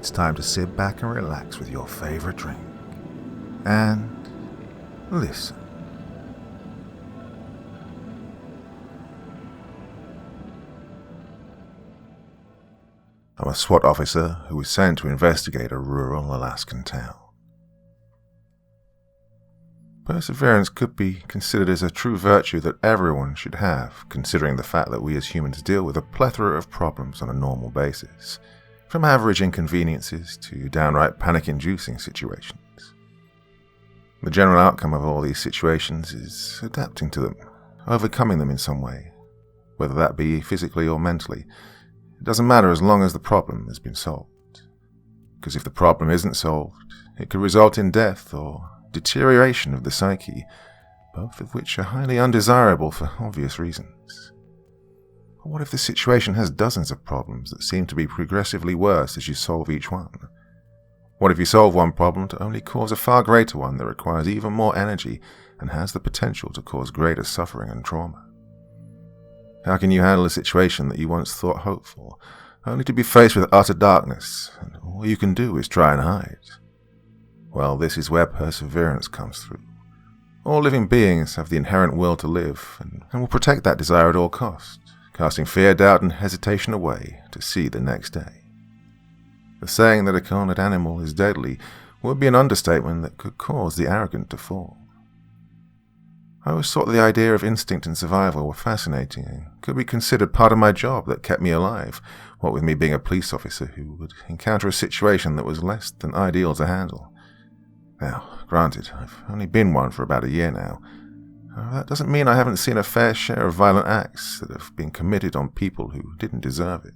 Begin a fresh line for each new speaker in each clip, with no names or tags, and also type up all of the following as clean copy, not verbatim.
it's time to sit back and relax with your favorite drink. And listen. I'm a SWAT officer who was sent to investigate a rural Alaskan town. Perseverance could be considered as a true virtue that everyone should have, considering the fact that we as humans deal with a plethora of problems on a normal basis, from average inconveniences to downright panic-inducing situations. The general outcome of all these situations is adapting to them, overcoming them in some way, whether that be physically or mentally. It doesn't matter as long as the problem has been solved. Because if the problem isn't solved, it could result in death or deterioration of the psyche, both of which are highly undesirable for obvious reasons. But what if the situation has dozens of problems that seem to be progressively worse as you solve each one? What if you solve one problem to only cause a far greater one that requires even more energy and has the potential to cause greater suffering and trauma? How can you handle a situation that you once thought hopeful, only to be faced with utter darkness, and all you can do is try and hide? Well, this is where perseverance comes through. All living beings have the inherent will to live, and will protect that desire at all costs, casting fear, doubt, and hesitation away to see the next day. The saying that a cornered animal is deadly would be an understatement that could cause the arrogant to fall. I always thought the idea of instinct and survival were fascinating and could be considered part of my job that kept me alive, what with me being a police officer who would encounter a situation that was less than ideal to handle. Now, granted, I've only been one for about a year now. However, that doesn't mean I haven't seen a fair share of violent acts that have been committed on people who didn't deserve it.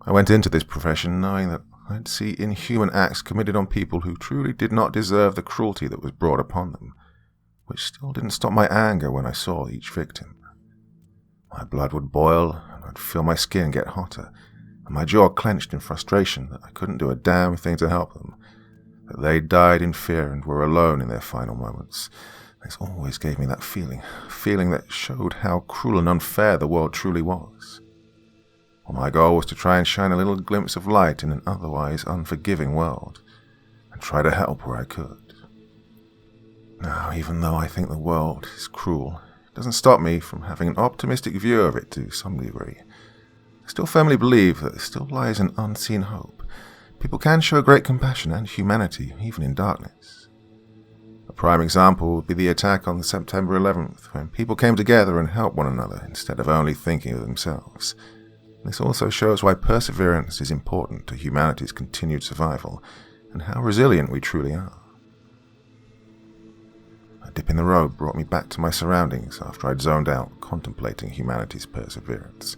I went into this profession knowing that I'd see inhuman acts committed on people who truly did not deserve the cruelty that was brought upon them, which still didn't stop my anger when I saw each victim. My blood would boil, and I'd feel my skin get hotter, and my jaw clenched in frustration that I couldn't do a damn thing to help them, that they died in fear and were alone in their final moments. This always gave me that feeling that showed how cruel and unfair the world truly was. Well, my goal was to try and shine a little glimpse of light in an otherwise unforgiving world, and try to help where I could. Now, even though I think the world is cruel, it doesn't stop me from having an optimistic view of it to some degree. I still firmly believe that there still lies an unseen hope. People can show great compassion and humanity, even in darkness. A prime example would be the attack on September 11th, when people came together and helped one another instead of only thinking of themselves. This also shows why perseverance is important to humanity's continued survival, and how resilient we truly are. A dip in the road brought me back to my surroundings after I'd zoned out, contemplating humanity's perseverance.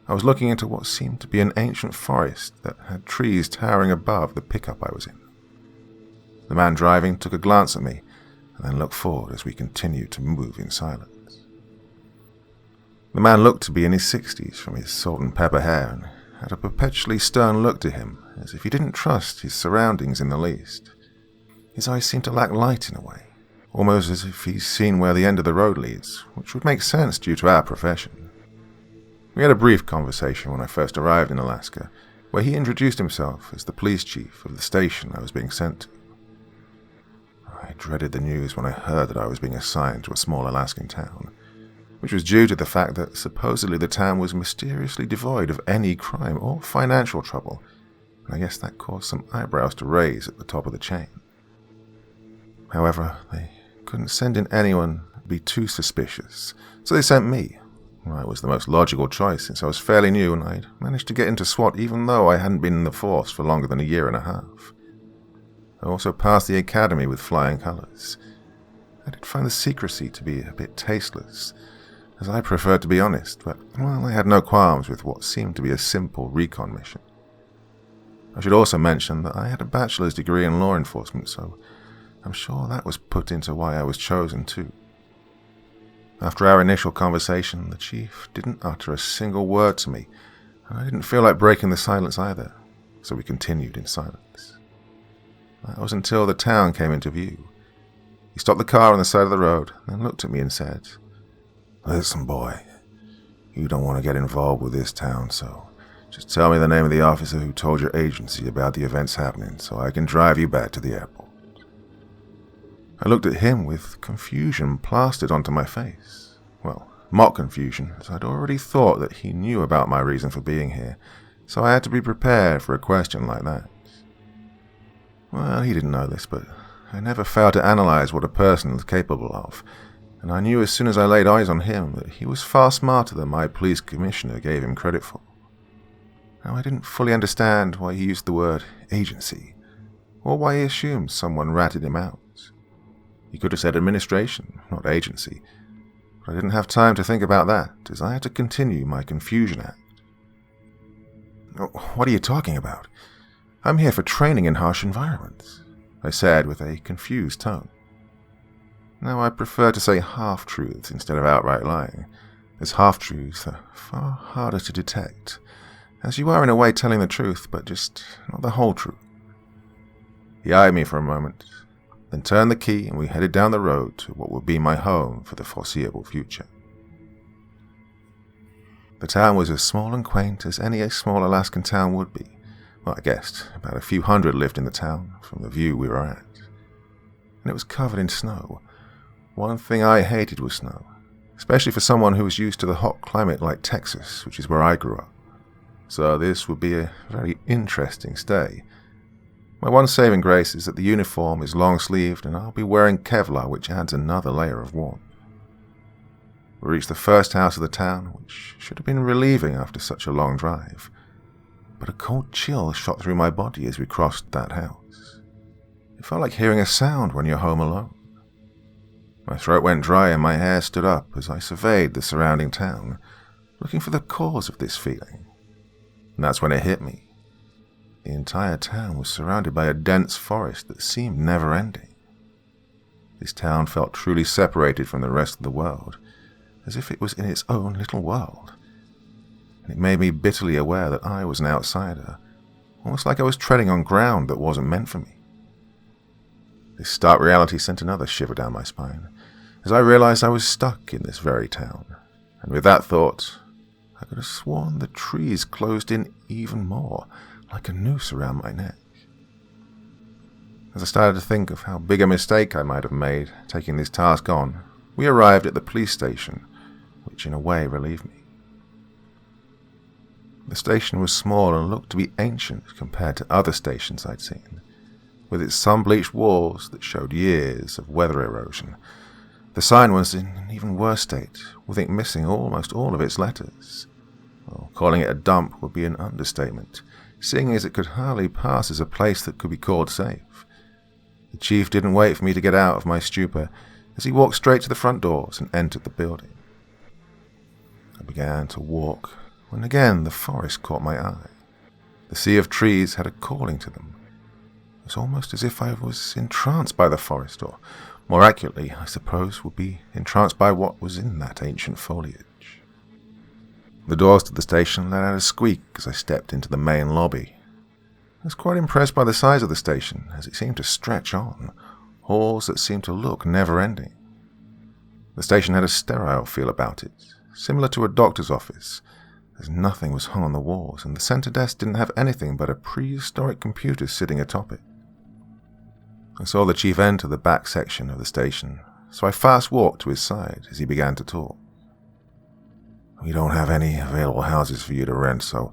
I was looking into what seemed to be an ancient forest that had trees towering above the pickup I was in. The man driving took a glance at me, and then looked forward as we continued to move in silence. The man looked to be in his 60s from his salt and pepper hair, and had a perpetually stern look to him, as if he didn't trust his surroundings in the least. His eyes seemed to lack light in a way, almost as if he's seen where the end of the road leads, which would make sense due to our profession. We had a brief conversation when I first arrived in Alaska, where he introduced himself as the police chief of the station I was being sent to. I dreaded the news when I heard that I was being assigned to a small Alaskan town, which was due to the fact that supposedly the town was mysteriously devoid of any crime or financial trouble, and I guess that caused some eyebrows to raise at the top of the chain. However, they couldn't send in anyone who'd be too suspicious, so they sent me. I was the most logical choice since I was fairly new and I'd managed to get into SWAT even though I hadn't been in the force for longer than a year and a half. I also passed the academy with flying colours. I did find the secrecy to be a bit tasteless, as I preferred to be honest, but well, I had no qualms with what seemed to be a simple recon mission. I should also mention that I had a bachelor's degree in law enforcement, so I'm sure that was put into why I was chosen too. After our initial conversation, the chief didn't utter a single word to me, and I didn't feel like breaking the silence either, so we continued in silence. That was until the town came into view. He stopped the car on the side of the road, then looked at me and said, "Listen, boy, you don't want to get involved with this town, so Just tell me the name of the officer who told your agency about the events happening so I can drive you back to the airport. I looked at him with confusion plastered onto my face. Well, mock confusion, as I'd already thought that he knew about my reason for being here, so I had to be prepared for a question like that. Well, he didn't know this, but I never failed to analyze what a person was capable of, and I knew as soon as I laid eyes on him that he was far smarter than my police commissioner gave him credit for. Now, I didn't fully understand why he used the word agency, or why he assumed someone ratted him out. He could have said administration, not agency, but I didn't have time to think about that, as I had to continue my confusion act. "What are you talking about? I'm here for training in harsh environments," I said with a confused tone. Now, I prefer to say half-truths instead of outright lying, as half-truths are far harder to detect, as you are in a way telling the truth, but just not the whole truth. He eyed me for a moment, then turned the key and we headed down the road to what would be my home for the foreseeable future. The town was as small and quaint as any small Alaskan town would be. Well, I guessed about a few hundred lived in the town from the view we were at. And it was covered in snow. One thing I hated was snow, especially for someone who was used to the hot climate like Texas, which is where I grew up. So this would be a very interesting stay. My one saving grace is that the uniform is long-sleeved and I'll be wearing Kevlar, which adds another layer of warmth. We reached the first house of the town, which should have been relieving after such a long drive, but a cold chill shot through my body as we crossed that house. It felt like hearing a sound when you're home alone. My throat went dry and my hair stood up as I surveyed the surrounding town, looking for the cause of this feeling. And that's when it hit me. The entire town was surrounded by a dense forest that seemed never-ending. This town felt truly separated from the rest of the world, as if it was in its own little world. And it made me bitterly aware that I was an outsider, almost like I was treading on ground that wasn't meant for me. This stark reality sent another shiver down my spine, as I realized I was stuck in this very town. And with that thought, I could have sworn the trees closed in even more, like a noose around my neck. As I started to think of how big a mistake I might have made taking this task on, we arrived at the police station, which in a way relieved me. The station was small and looked to be ancient compared to other stations I'd seen, with its sun-bleached walls that showed years of weather erosion. The sign was in an even worse state, with it missing almost all of its letters. Well, calling it a dump would be an understatement, seeing as it could hardly pass as a place that could be called safe. The chief didn't wait for me to get out of my stupor, as he walked straight to the front doors and entered the building. I began to walk, when again the forest caught my eye. The sea of trees had a calling to them. It was almost as if I was entranced by the forest, or more accurately, I suppose, would be entranced by what was in that ancient foliage. The doors to the station let out a squeak as I stepped into the main lobby. I was quite impressed by the size of the station, as it seemed to stretch on, halls that seemed to look never-ending. The station had a sterile feel about it, similar to a doctor's office, as nothing was hung on the walls, and the center desk didn't have anything but a prehistoric computer sitting atop it. I saw the chief enter the back section of the station, so I fast-walked to his side as he began to talk. "We don't have any available houses for you to rent, so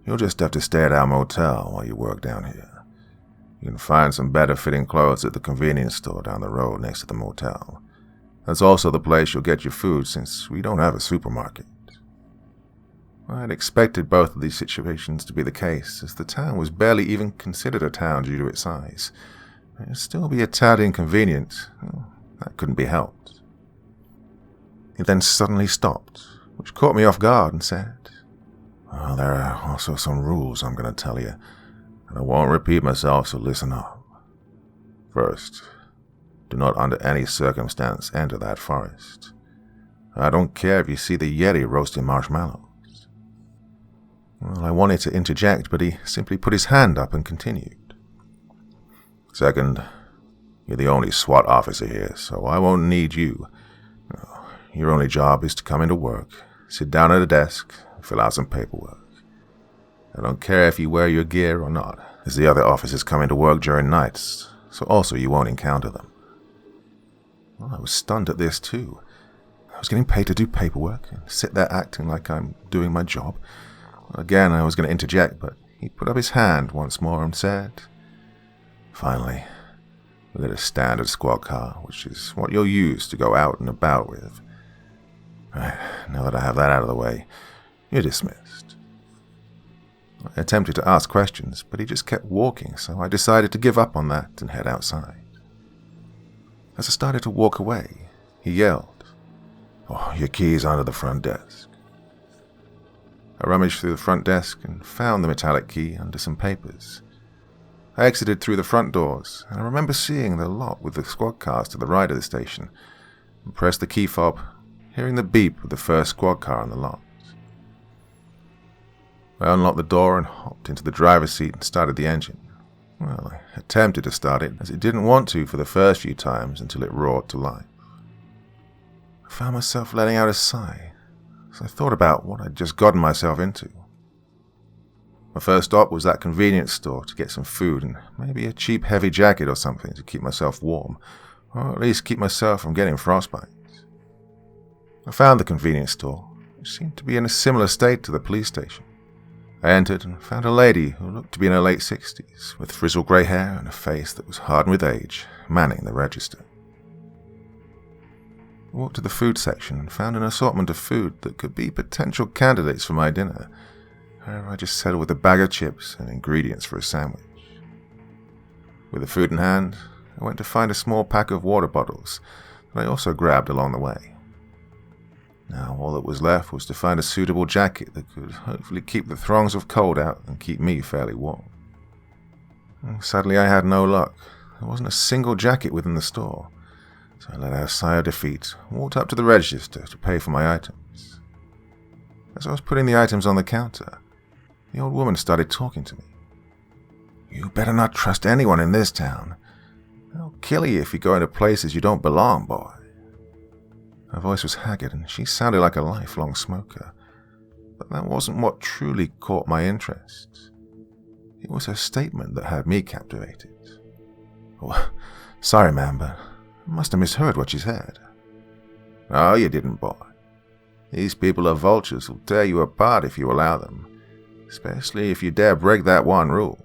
you'll just have to stay at our motel while you work down here. You can find some better-fitting clothes at the convenience store down the road next to the motel. That's also the place you'll get your food, since we don't have a supermarket." I had expected both of these situations to be the case, as the town was barely even considered a town due to its size. It would still be a tad inconvenient. Well, that couldn't be helped. He then suddenly stopped, which caught me off guard, and said, "Well, there are also some rules I'm going to tell you, and I won't repeat myself, so listen up. First, do not under any circumstance enter that forest. I don't care if you see the Yeti roasting marshmallows." Well, I wanted to interject, but he simply put his hand up and continued. "Second, you're the only SWAT officer here, so I won't need you. Your only job is to come into work, sit down at a desk, fill out some paperwork. I don't care if you wear your gear or not, as the other officers come into work during nights, so also you won't encounter them. Well, I was stunned at this too. I was getting paid to do paperwork and sit there acting like I'm doing my job. Again, I was going to interject, but he put up his hand once more and said, "Finally, we get a standard squad car, which is what you'll use to go out and about with. Right, now that I have that out of the way, you're dismissed." I attempted to ask questions, but he just kept walking, so I decided to give up on that and head outside. As I started to walk away, he yelled, "Oh, your key's under the front desk." I rummaged through the front desk and found the metallic key under some papers. I exited through the front doors, and I remember seeing the lot with the squad cars to the right of the station, and pressed the key fob, hearing the beep of the first squad car on the lot. I unlocked the door and hopped into the driver's seat and started the engine. Well, I attempted to start it, as it didn't want to for the first few times until it roared to life. I found myself letting out a sigh, as I thought about what I'd just gotten myself into. My first stop was that convenience store to get some food and maybe a cheap heavy jacket or something to keep myself warm, or at least keep myself from getting frostbite. I found the convenience store, which seemed to be in a similar state to the police station. I entered and found a lady who looked to be in her late 60s, with frizzled grey hair and a face that was hardened with age, manning the register. I walked to the food section and found an assortment of food that could be potential candidates for my dinner. However, I just settled with a bag of chips and ingredients for a sandwich. With the food in hand, I went to find a small pack of water bottles that I also grabbed along the way. Now, all that was left was to find a suitable jacket that could hopefully keep the throngs of cold out and keep me fairly warm. Sadly, I had no luck. There wasn't a single jacket within the store, so I let out a sigh of defeat and walked up to the register to pay for my items. As I was putting the items on the counter, the old woman started talking to me. "You better not trust anyone in this town. They'll kill you if you go into places you don't belong, boy." Her voice was haggard, and she sounded like a lifelong smoker. But that wasn't what truly caught my interest. It was her statement that had me captivated. "Oh, sorry, ma'am, but I must have misheard what she said." "No, you didn't, boy. These people are vultures who'll tear you apart if you allow them, especially if you dare break that one rule,"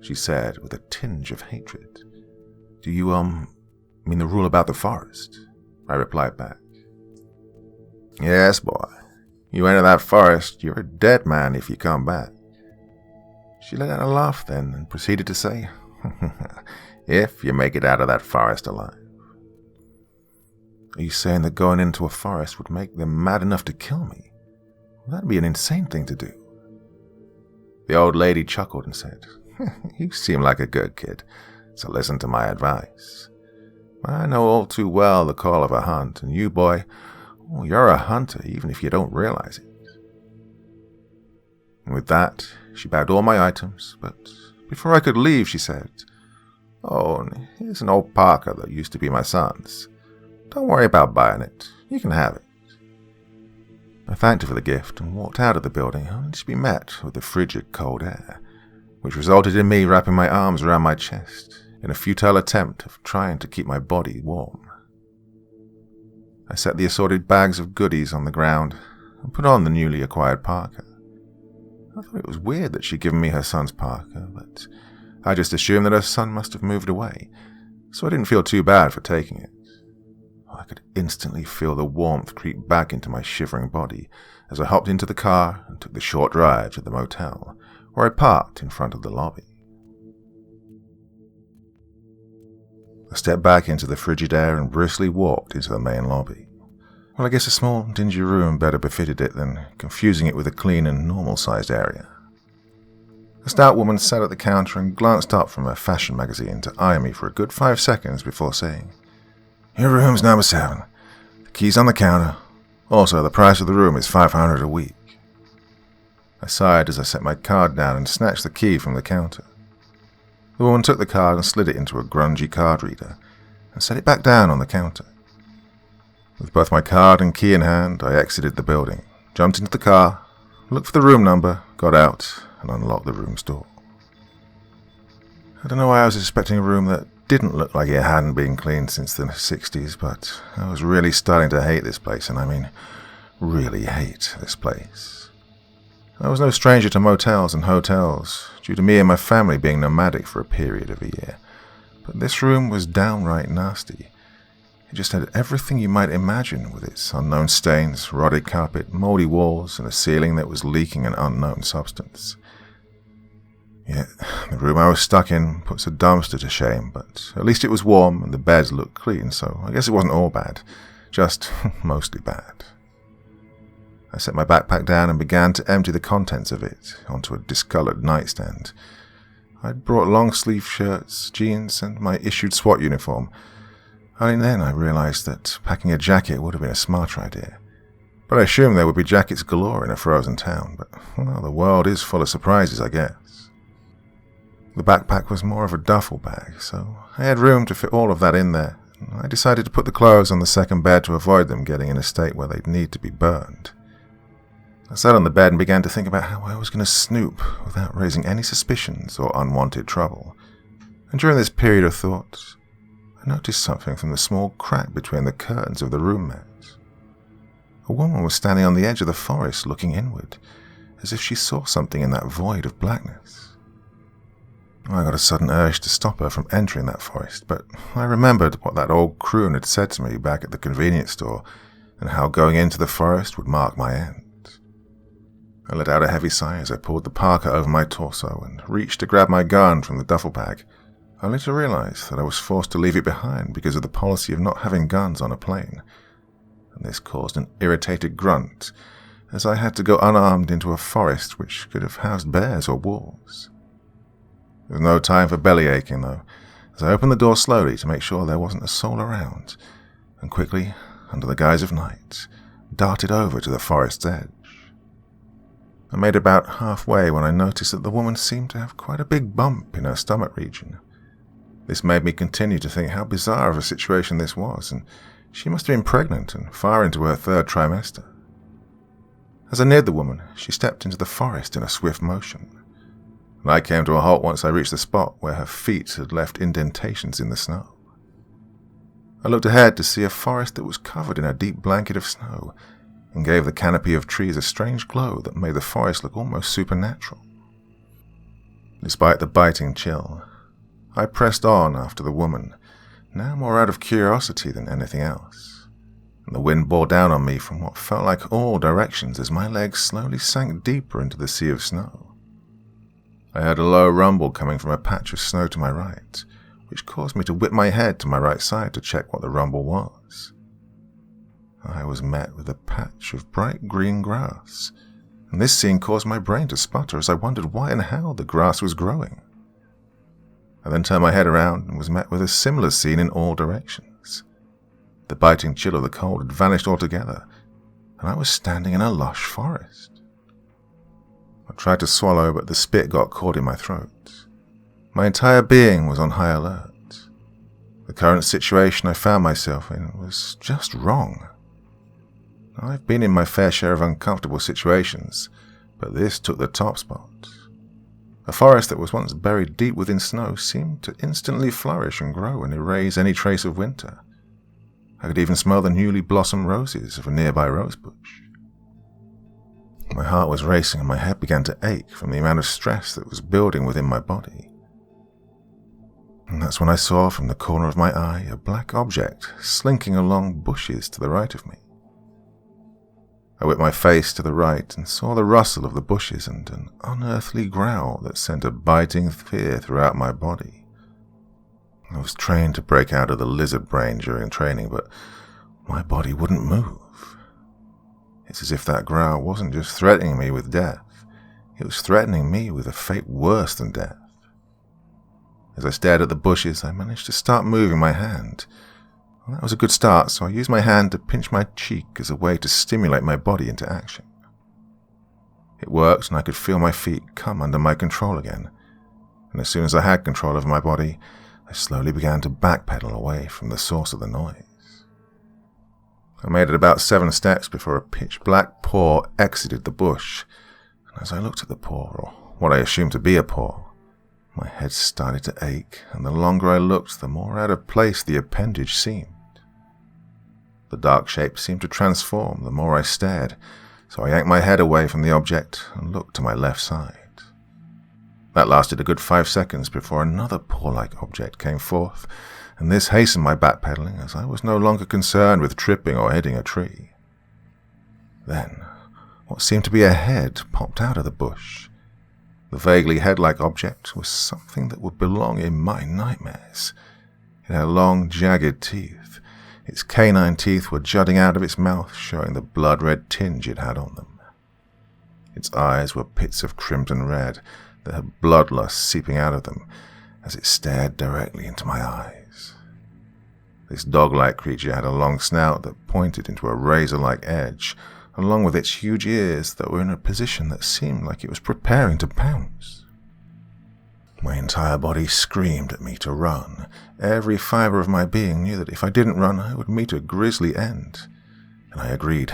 she said with a tinge of hatred. "Do you, mean the rule about the forest?" I replied back. "Yes, boy. You enter that forest, you're a dead man if you come back." She let out a laugh then and proceeded to say, "If you make it out of that forest alive." "Are you saying that going into a forest would make them mad enough to kill me? Well, that'd be an insane thing to do." The old lady chuckled and said, "You seem like a good kid, so listen to my advice. I know all too well the call of a hunt, and you, boy, you're a hunter even if you don't realize it." And with that, she bagged all my items, but before I could leave, she said, "Oh, here's an old parka that used to be my son's. Don't worry about buying it. You can have it." I thanked her for the gift and walked out of the building, only to be met with the frigid cold air, which resulted in me wrapping my arms around my chest in a futile attempt of trying to keep my body warm. I set the assorted bags of goodies on the ground and put on the newly acquired parka. I thought it was weird that she'd given me her son's parka, but I just assumed that her son must have moved away, so I didn't feel too bad for taking it. I could instantly feel the warmth creep back into my shivering body as I hopped into the car and took the short drive to the motel, where I parked in front of the lobby. I stepped back into the frigid air and briskly walked into the main lobby. Well, I guess a small, dingy room better befitted it than confusing it with a clean and normal-sized area. A stout woman sat at the counter and glanced up from her fashion magazine to eye me for a good 5 seconds before saying, "Your room's number 7. The key's on the counter. Also, the price of the room is $500 a week." I sighed as I set my card down and snatched the key from the counter. The woman took the card and slid it into a grungy card reader and set it back down on the counter. With both my card and key in hand, I exited the building, jumped into the car, looked for the room number, got out, and unlocked the room's door. I don't know why I was expecting a room that didn't look like it hadn't been cleaned since the 60s, but I was really starting to hate this place, and I mean really hate this place. I was no stranger to motels and hotels, due to me and my family being nomadic for a period of a year, but this room was downright nasty. It just had everything you might imagine, with its unknown stains, rotted carpet, mouldy walls, and a ceiling that was leaking an unknown substance. Yet, the room I was stuck in puts a dumpster to shame, but at least it was warm and the beds looked clean, so I guess it wasn't all bad, just mostly bad. I set my backpack down and began to empty the contents of it onto a discolored nightstand. I'd brought long-sleeve shirts, jeans, and my issued SWAT uniform. Only then I realized that packing a jacket would have been a smarter idea. But I assumed there would be jackets galore in a frozen town, but, well, the world is full of surprises, I guess. The backpack was more of a duffel bag, so I had room to fit all of that in there. I decided to put the clothes on the second bed to avoid them getting in a state where they'd need to be burned. I sat on the bed and began to think about how I was going to snoop without raising any suspicions or unwanted trouble. And during this period of thought, I noticed something from the small crack between the curtains of the room mat. A woman was standing on the edge of the forest looking inward, as if she saw something in that void of blackness. I got a sudden urge to stop her from entering that forest, but I remembered what that old croon had said to me back at the convenience store, and how going into the forest would mark my end. I let out a heavy sigh as I pulled the parka over my torso and reached to grab my gun from the duffel bag, only to realize that I was forced to leave it behind because of the policy of not having guns on a plane, and this caused an irritated grunt as I had to go unarmed into a forest which could have housed bears or wolves. There was no time for belly aching, though, as I opened the door slowly to make sure there wasn't a soul around, and quickly, under the guise of night, darted over to the forest's edge. I made about halfway when I noticed that the woman seemed to have quite a big bump in her stomach region. This made me continue to think how bizarre of a situation this was, and she must have been pregnant and far into her third trimester. As I neared the woman, she stepped into the forest in a swift motion, and I came to a halt once I reached the spot where her feet had left indentations in the snow. I looked ahead to see a forest that was covered in a deep blanket of snow, and gave the canopy of trees a strange glow that made the forest look almost supernatural. Despite the biting chill, I pressed on after the woman, now more out of curiosity than anything else, and the wind bore down on me from what felt like all directions as my legs slowly sank deeper into the sea of snow. I heard a low rumble coming from a patch of snow to my right, which caused me to whip my head to my right side to check what the rumble was. I was met with a patch of bright green grass, and this scene caused my brain to sputter as I wondered why and how the grass was growing. I then turned my head around and was met with a similar scene in all directions. The biting chill of the cold had vanished altogether, and I was standing in a lush forest. I tried to swallow, but the spit got caught in my throat. My entire being was on high alert. The current situation I found myself in was just wrong. I've been in my fair share of uncomfortable situations, but this took the top spot. A forest that was once buried deep within snow seemed to instantly flourish and grow and erase any trace of winter. I could even smell the newly blossomed roses of a nearby rosebush. My heart was racing and my head began to ache from the amount of stress that was building within my body. And that's when I saw from the corner of my eye a black object slinking along bushes to the right of me. I whipped my face to the right and saw the rustle of the bushes and an unearthly growl that sent a biting fear throughout my body. I was trained to break out of the lizard brain during training, but my body wouldn't move. It's as if that growl wasn't just threatening me with death, it was threatening me with a fate worse than death. As I stared at the bushes, I managed to start moving my hand. Well, that was a good start, so I used my hand to pinch my cheek as a way to stimulate my body into action. It worked, and I could feel my feet come under my control again, and as soon as I had control of my body, I slowly began to backpedal away from the source of the noise. I made it about 7 steps before a pitch-black paw exited the bush, and as I looked at the paw, or what I assumed to be a paw. My head started to ache, and the longer I looked, the more out of place the appendage seemed. The dark shape seemed to transform the more I stared, so I yanked my head away from the object and looked to my left side. That lasted a good 5 seconds before another paw-like object came forth, and this hastened my backpedaling as I was no longer concerned with tripping or hitting a tree. Then, what seemed to be a head popped out of the bush. The vaguely head-like object was something that would belong in my nightmares. It had long, jagged teeth. Its canine teeth were jutting out of its mouth, showing the blood-red tinge it had on them. Its eyes were pits of crimson red that had bloodlust seeping out of them as it stared directly into my eyes. This dog-like creature had a long snout that pointed into a razor-like edge, along with its huge ears that were in a position that seemed like it was preparing to pounce. My entire body screamed at me to run. Every fiber of my being knew that if I didn't run, I would meet a grisly end. And I agreed.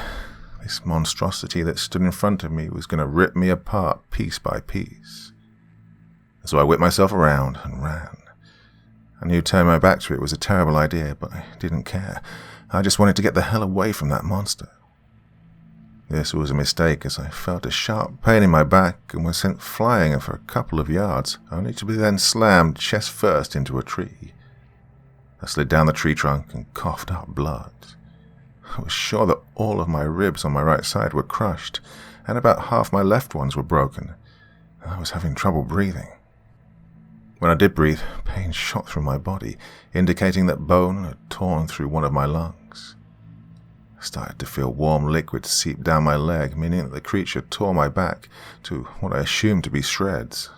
This monstrosity that stood in front of me was going to rip me apart piece by piece. So I whipped myself around and ran. I knew turning my back to it was a terrible idea, but I didn't care. I just wanted to get the hell away from that monster. This was a mistake, as I felt a sharp pain in my back and was sent flying for a couple of yards, only to be then slammed chest first into a tree. I slid down the tree trunk and coughed up blood. I was sure that all of my ribs on my right side were crushed, and about half my left ones were broken. I was having trouble breathing. When I did breathe, pain shot through my body, indicating that bone had torn through one of my lungs. I started to feel warm liquid seep down my leg, meaning that the creature tore my back to what I assumed to be shreds.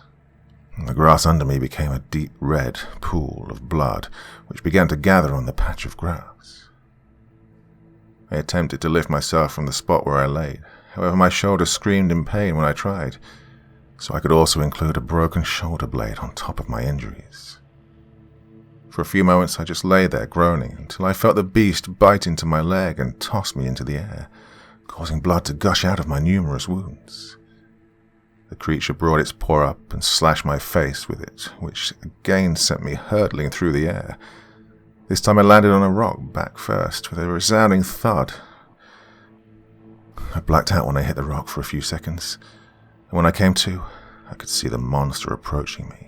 The grass under me became a deep red pool of blood, which began to gather on the patch of grass. I attempted to lift myself from the spot where I lay. However, my shoulder screamed in pain when I tried, so I could also include a broken shoulder blade on top of my injuries. For a few moments I just lay there groaning until I felt the beast bite into my leg and toss me into the air, causing blood to gush out of my numerous wounds. The creature brought its paw up and slashed my face with it, which again sent me hurtling through the air. This time I landed on a rock back first with a resounding thud. I blacked out when I hit the rock for a few seconds, and when I came to, I could see the monster approaching me.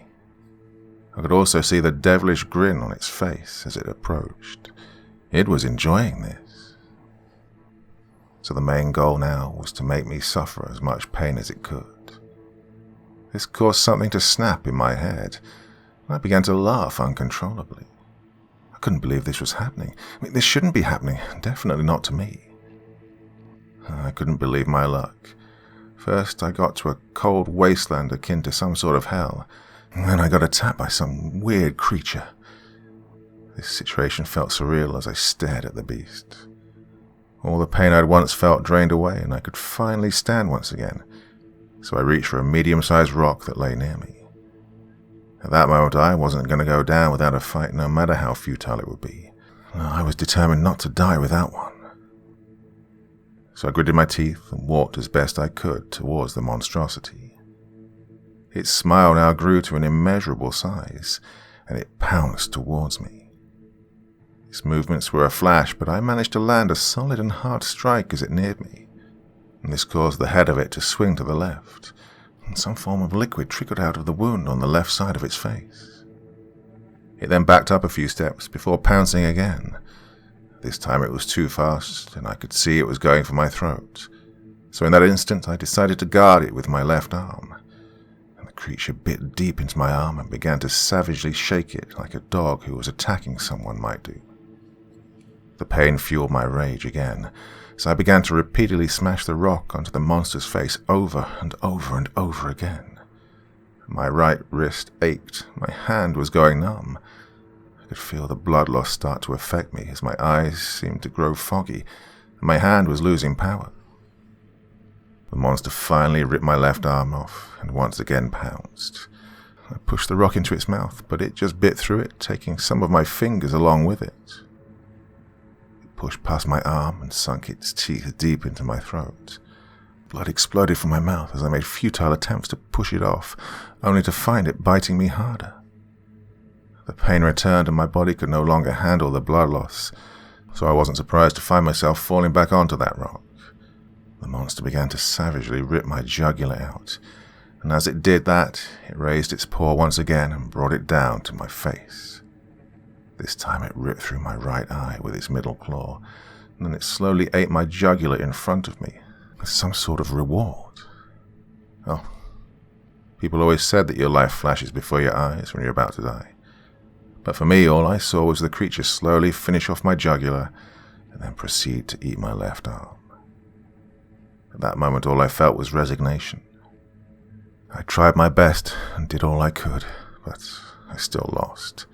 I could also see the devilish grin on its face as it approached. It was enjoying this. So the main goal now was to make me suffer as much pain as it could. This caused something to snap in my head, and I began to laugh uncontrollably. I couldn't believe this was happening. This shouldn't be happening, definitely not to me. I couldn't believe my luck. First, I got to a cold wasteland akin to some sort of hell, and then I got attacked by some weird creature. This situation felt surreal as I stared at the beast. All the pain I'd once felt drained away, and I could finally stand once again, so I reached for a medium-sized rock that lay near me. At that moment, I wasn't going to go down without a fight, no matter how futile it would be. I was determined not to die without one. So I gritted my teeth and walked as best I could towards the monstrosity. Its smile now grew to an immeasurable size, and it pounced towards me. Its movements were a flash, but I managed to land a solid and hard strike as it neared me, and this caused the head of it to swing to the left, and some form of liquid trickled out of the wound on the left side of its face. It then backed up a few steps before pouncing again. This time it was too fast, and I could see it was going for my throat. So in that instant I decided to guard it with my left arm, and the creature bit deep into my arm and began to savagely shake it like a dog who was attacking someone might do. The pain fueled my rage again, so I began to repeatedly smash the rock onto the monster's face over and over and over again. My right wrist ached, my hand was going numb. I could feel the blood loss start to affect me as my eyes seemed to grow foggy, and my hand was losing power. The monster finally ripped my left arm off and once again pounced. I pushed the rock into its mouth, but it just bit through it, taking some of my fingers along with it. It pushed past my arm and sunk its teeth deep into my throat. Blood exploded from my mouth as I made futile attempts to push it off, only to find it biting me harder. The pain returned and my body could no longer handle the blood loss, so I wasn't surprised to find myself falling back onto that rock. The monster began to savagely rip my jugular out, and as it did that, it raised its paw once again and brought it down to my face. This time it ripped through my right eye with its middle claw, and then it slowly ate my jugular in front of me, as some sort of reward. Oh, people always said that your life flashes before your eyes when you're about to die. But for me, all I saw was the creature slowly finish off my jugular and then proceed to eat my left arm. At that moment, all I felt was resignation. I tried my best and did all I could, but I still lost.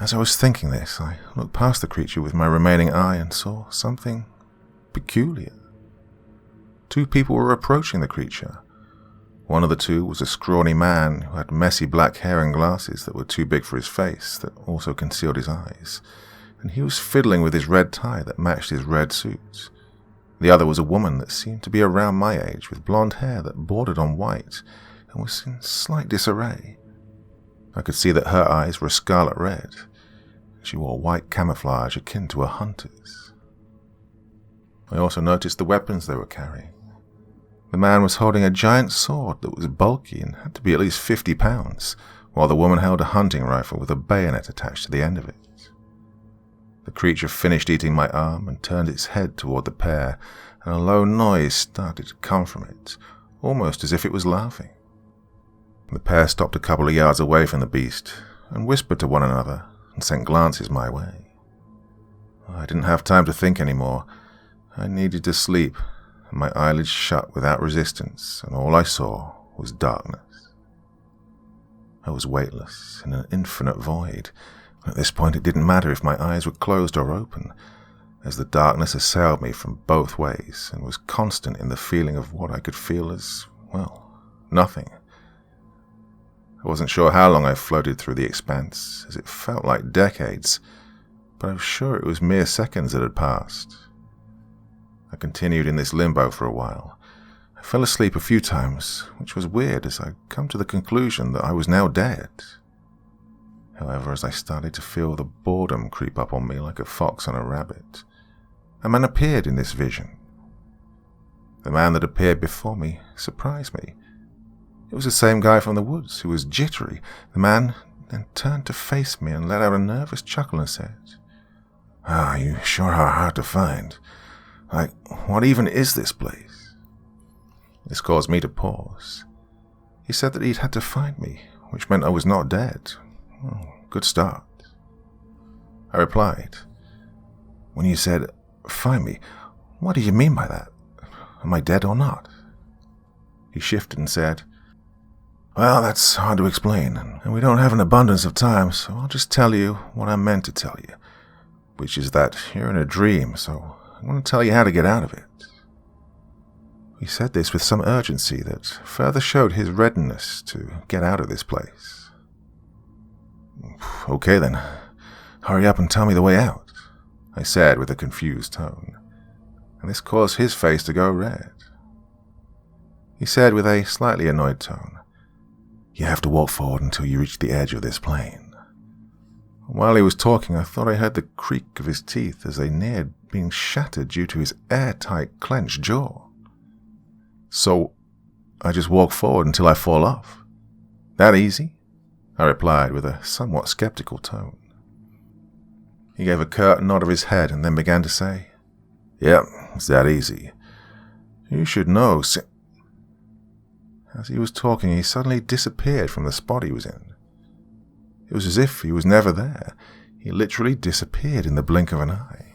As I was thinking this, I looked past the creature with my remaining eye and saw something peculiar. 2 people were approaching the creature. One of the 2 was a scrawny man who had messy black hair and glasses that were too big for his face, that also concealed his eyes, and he was fiddling with his red tie that matched his red suit. The other was a woman that seemed to be around my age, with blonde hair that bordered on white and was in slight disarray. I could see that her eyes were a scarlet red. She wore white camouflage akin to a hunter's. I also noticed the weapons they were carrying. The man was holding a giant sword that was bulky and had to be at least 50 pounds, while the woman held a hunting rifle with a bayonet attached to the end of it. The creature finished eating my arm and turned its head toward the pair, and a low noise started to come from it, almost as if it was laughing. The pair stopped a couple of yards away from the beast and whispered to one another and sent glances my way. I didn't have time to think anymore. I needed to sleep, and my eyelids shut without resistance, and all I saw was darkness. I was weightless in an infinite void. At this point, it didn't matter if my eyes were closed or open, as the darkness assailed me from both ways and was constant in the feeling of what I could feel as, well, nothing. I wasn't sure how long I floated through the expanse, as it felt like decades, but I was sure it was mere seconds that had passed. I continued in this limbo for a while. I fell asleep a few times, which was weird as I'd come to the conclusion that I was now dead. However, as I started to feel the boredom creep up on me like a fox on a rabbit, a man appeared in this vision. The man that appeared before me surprised me. It was the same guy from the woods who was jittery. The man then turned to face me and let out a nervous chuckle and said, You sure are hard to find. Like, what even is this place?" This caused me to pause. He said that he'd had to find me, which meant I was not dead. Good start. I replied, "When you said, 'find me,' what do you mean by that? Am I dead or not?" He shifted and said, "Well, that's hard to explain, and we don't have an abundance of time, so I'll just tell you what I meant to tell you, which is that you're in a dream, so I'm going to tell you how to get out of it." He said this with some urgency that further showed his readiness to get out of this place. "Okay then, hurry up and tell me the way out," I said with a confused tone, and this caused his face to go red. He said with a slightly annoyed tone, "You have to walk forward until you reach the edge of this plane." While he was talking, I thought I heard the creak of his teeth as they neared being shattered due to his airtight, clenched jaw. "So, I just walk forward until I fall off? That easy?" I replied with a somewhat skeptical tone. He gave a curt nod of his head and then began to say, "Yep, it's that easy. You should know As he was talking, he suddenly disappeared from the spot he was in. It was as if he was never there. He literally disappeared in the blink of an eye.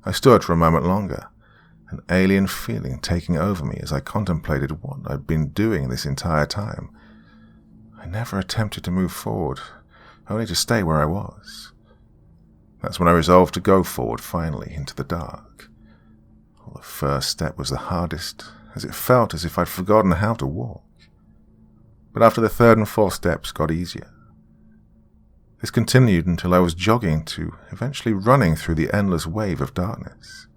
I stood for a moment longer, an alien feeling taking over me as I contemplated what I'd been doing this entire time. I never attempted to move forward, only to stay where I was. That's when I resolved to go forward finally into the dark. Well, the first step was the hardest, as it felt as if I'd forgotten how to walk. But after the third and fourth steps got easier. This continued until I was jogging to eventually running through the endless wave of darkness.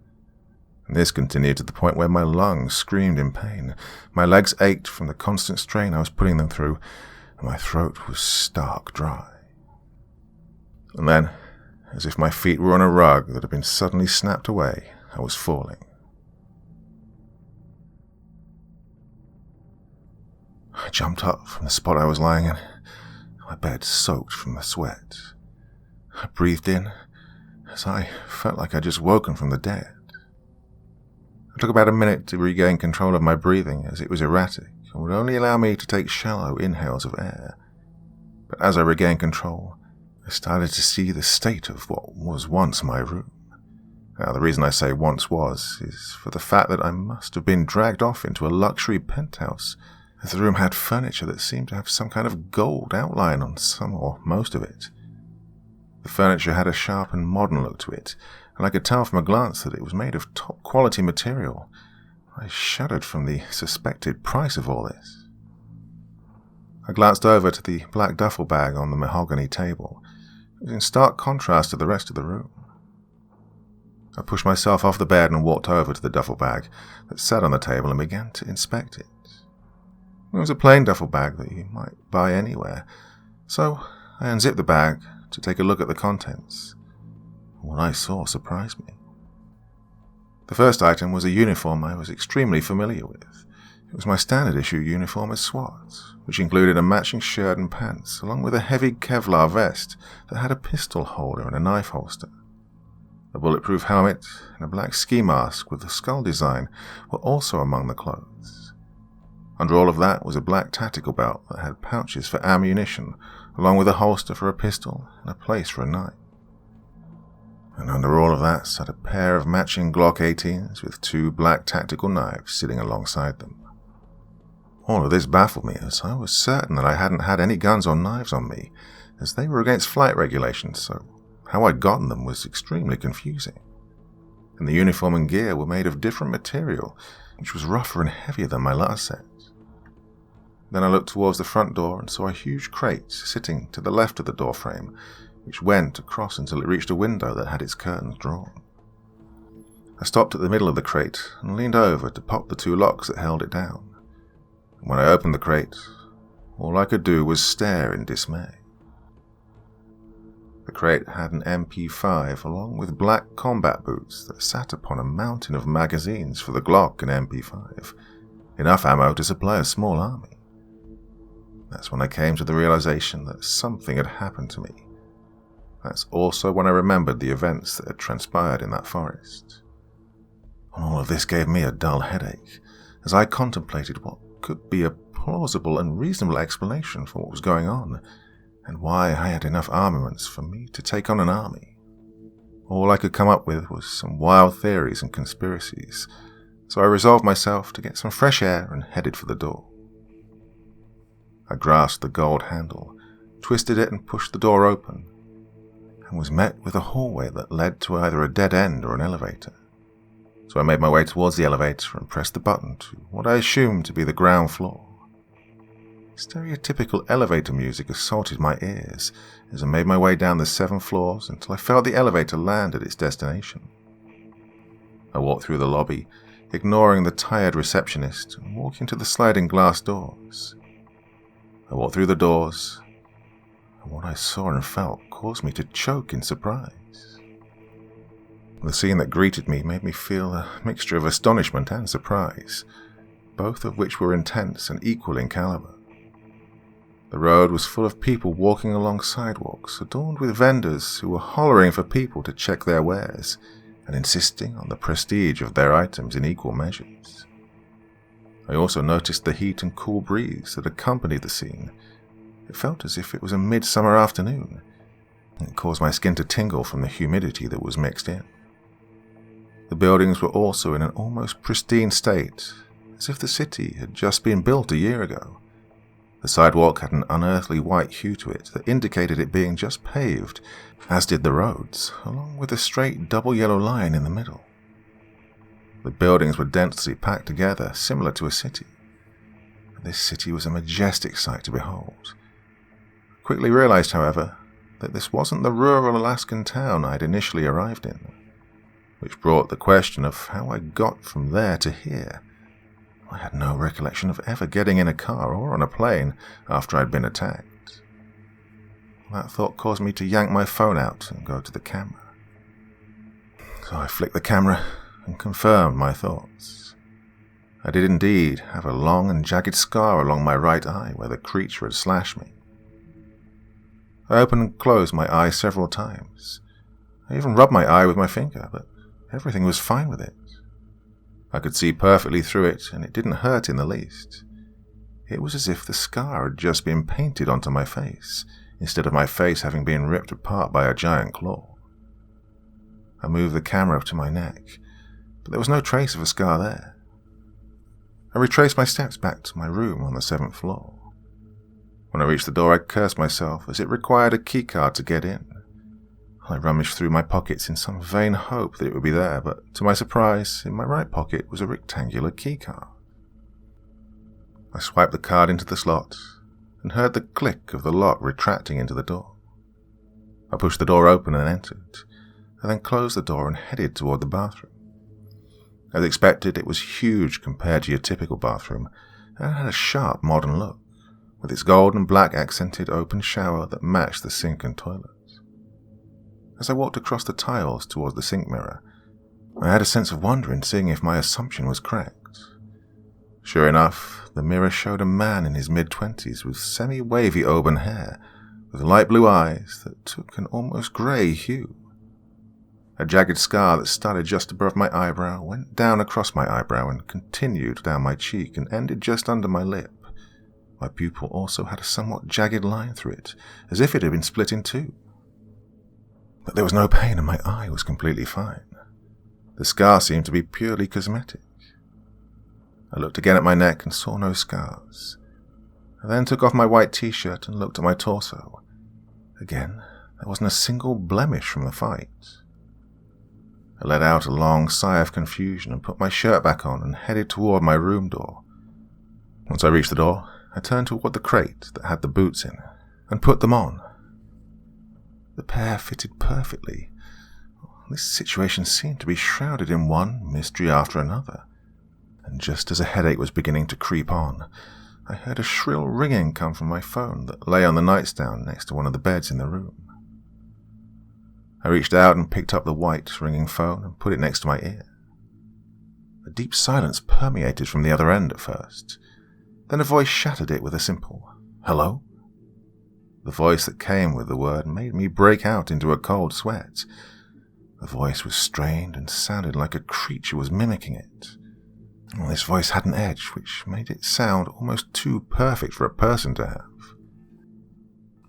And this continued to the point where my lungs screamed in pain, my legs ached from the constant strain I was putting them through, and my throat was stark dry. And then, as if my feet were on a rug that had been suddenly snapped away, I was falling. I jumped up from the spot I was lying in, my bed soaked from the sweat. I breathed in as I felt like I'd just woken from the dead. It took about a minute to regain control of my breathing, as it was erratic and would only allow me to take shallow inhales of air. But as I regained control, I started to see the state of what was once my room. Now, the reason I say once was, is for the fact that I must have been dragged off into a luxury penthouse, as the room had furniture that seemed to have some kind of gold outline on some or most of it. The furniture had a sharp and modern look to it, and I could tell from a glance that it was made of top-quality material. I shuddered from the suspected price of all this. I glanced over to the black duffel bag on the mahogany table. It was in stark contrast to the rest of the room. I pushed myself off the bed and walked over to the duffel bag that sat on the table and began to inspect it. It was a plain duffel bag that you might buy anywhere, so I unzipped the bag to take a look at the contents. What I saw surprised me. The first item was a uniform I was extremely familiar with. It was my standard issue uniform as SWAT, which included a matching shirt and pants, along with a heavy Kevlar vest that had a pistol holder and a knife holster. A bulletproof helmet and a black ski mask with a skull design were also among the clothes. Under all of that was a black tactical belt that had pouches for ammunition, along with a holster for a pistol and a place for a knife. And under all of that sat a pair of matching Glock 18s with two black tactical knives sitting alongside them. All of this baffled me, as I was certain that I hadn't had any guns or knives on me, as they were against flight regulations, so how I'd gotten them was extremely confusing. And the uniform and gear were made of different material, which was rougher and heavier than my last set. Then I looked towards the front door and saw a huge crate sitting to the left of the door frame, which went across until it reached a window that had its curtains drawn. I stopped at the middle of the crate and leaned over to pop the two locks that held it down. And when I opened the crate, all I could do was stare in dismay. The crate had an MP5 along with black combat boots that sat upon a mountain of magazines for the Glock and MP5, enough ammo to supply a small army. That's when I came to the realization that something had happened to me. That's also when I remembered the events that had transpired in that forest. And all of this gave me a dull headache, as I contemplated what could be a plausible and reasonable explanation for what was going on, and why I had enough armaments for me to take on an army. All I could come up with was some wild theories and conspiracies, so I resolved myself to get some fresh air and headed for the door. I grasped the gold handle, twisted it and pushed the door open, and was met with a hallway that led to either a dead end or an elevator. So I made my way towards the elevator and pressed the button to what I assumed to be the ground floor. Stereotypical elevator music assaulted my ears as I made my way down the 7 floors until I felt the elevator land at its destination. I walked through the lobby, ignoring the tired receptionist, and walked into the sliding glass doors. I walked through the doors, and what I saw and felt caused me to choke in surprise. The scene that greeted me made me feel a mixture of astonishment and surprise, both of which were intense and equal in caliber. The road was full of people walking along sidewalks adorned with vendors who were hollering for people to check their wares and insisting on the prestige of their items in equal measures. I also noticed the heat and cool breeze that accompanied the scene. It felt as if it was a midsummer afternoon. It caused my skin to tingle from the humidity that was mixed in. The buildings were also in an almost pristine state, as if the city had just been built a year ago. The sidewalk had an unearthly white hue to it that indicated it being just paved, as did the roads, along with a straight double yellow line in the middle. The buildings were densely packed together, similar to a city. This city was a majestic sight to behold. I quickly realized, however, that this wasn't the rural Alaskan town I had initially arrived in. which brought the question of how I got from there to here. I had no recollection of ever getting in a car or on a plane after I'd been attacked. That thought caused me to yank my phone out and go to the camera. So I flicked the camera and confirmed my thoughts. I did indeed have a long and jagged scar along my right eye where the creature had slashed me. I opened and closed my eye several times. I even rubbed my eye with my finger, but everything was fine with it. I could see perfectly through it, and it didn't hurt in the least. It was as if the scar had just been painted onto my face, instead of my face having been ripped apart by a giant claw. I moved the camera up to my neck, but there was no trace of a scar there. I retraced my steps back to my room on the 7th floor. When I reached the door, I cursed myself, as it required a keycard to get in. I rummaged through my pockets in some vain hope that it would be there, but to my surprise, in my right pocket was a rectangular keycard. I swiped the card into the slot and heard the click of the lock retracting into the door. I pushed the door open and entered, and then closed the door and headed toward the bathroom. As expected, it was huge compared to your typical bathroom, and it had a sharp modern look, with its gold and black accented open shower that matched the sink and toilet. As I walked across the tiles towards the sink mirror, I had a sense of wonder in seeing if my assumption was correct. Sure enough, the mirror showed a man in his mid-20s with semi-wavy auburn hair, with light blue eyes that took an almost grey hue. A jagged scar that started just above my eyebrow went down across my eyebrow and continued down my cheek and ended just under my lip. My pupil also had a somewhat jagged line through it, as if it had been split in two. But there was no pain and my eye was completely fine. The scar seemed to be purely cosmetic. I looked again at my neck and saw no scars. I then took off my white t-shirt and looked at my torso. Again, there wasn't a single blemish from the fight. I let out a long sigh of confusion and put my shirt back on and headed toward my room door. Once I reached the door, I turned toward the crate that had the boots in and put them on. The pair fitted perfectly. This situation seemed to be shrouded in one mystery after another, and just as a headache was beginning to creep on, I heard a shrill ringing come from my phone that lay on the nightstand next to one of the beds in the room. I reached out and picked up the white ringing phone and put it next to my ear. A deep silence permeated from the other end at first. Then a voice shattered it with a simple, "Hello?" The voice that came with the word made me break out into a cold sweat. The voice was strained and sounded like a creature was mimicking it. Well, this voice had an edge which made it sound almost too perfect for a person to have.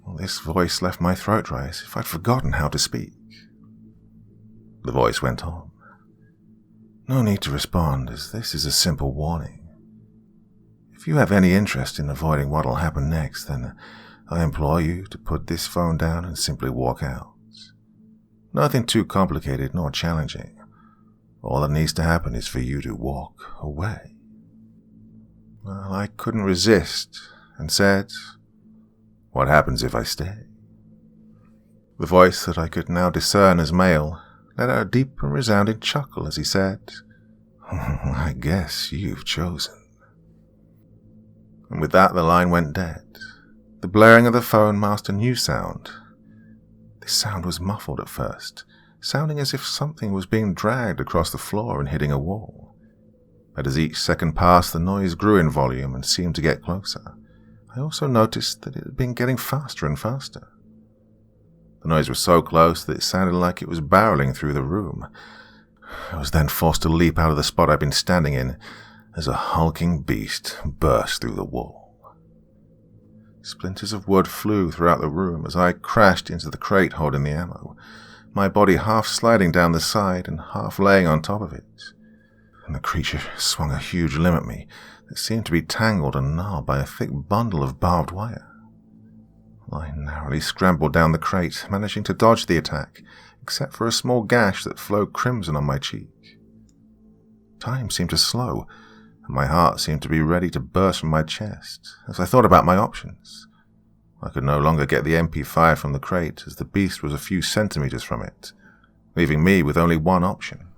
Well, this voice left my throat dry as if I'd forgotten how to speak. The voice went on. "No need to respond, as this is a simple warning. If you have any interest in avoiding what'll happen next, then I implore you to put this phone down and simply walk out. Nothing too complicated nor challenging. All that needs to happen is for you to walk away." Well, I couldn't resist and said, "What happens if I stay?" The voice that I could now discern as male let out a deep and resounding chuckle as he said, "I guess you've chosen." And with that the line went dead. The blaring of the phone masked a new sound. This sound was muffled at first, sounding as if something was being dragged across the floor and hitting a wall. But as each second passed, the noise grew in volume and seemed to get closer. I also noticed that it had been getting faster and faster. The noise was so close that it sounded like it was barreling through the room. I was then forced to leap out of the spot I'd been standing in as a hulking beast burst through the wall. Splinters of wood flew throughout the room as I crashed into the crate holding the ammo, my body half sliding down the side and half laying on top of it. And the creature swung a huge limb at me that seemed to be tangled and gnarled by a thick bundle of barbed wire. I narrowly scrambled down the crate, managing to dodge the attack, except for a small gash that flowed crimson on my cheek. Time seemed to slow, and my heart seemed to be ready to burst from my chest as I thought about my options. I could no longer get the MP5 from the crate, as the beast was a few centimeters from it, leaving me with only one option,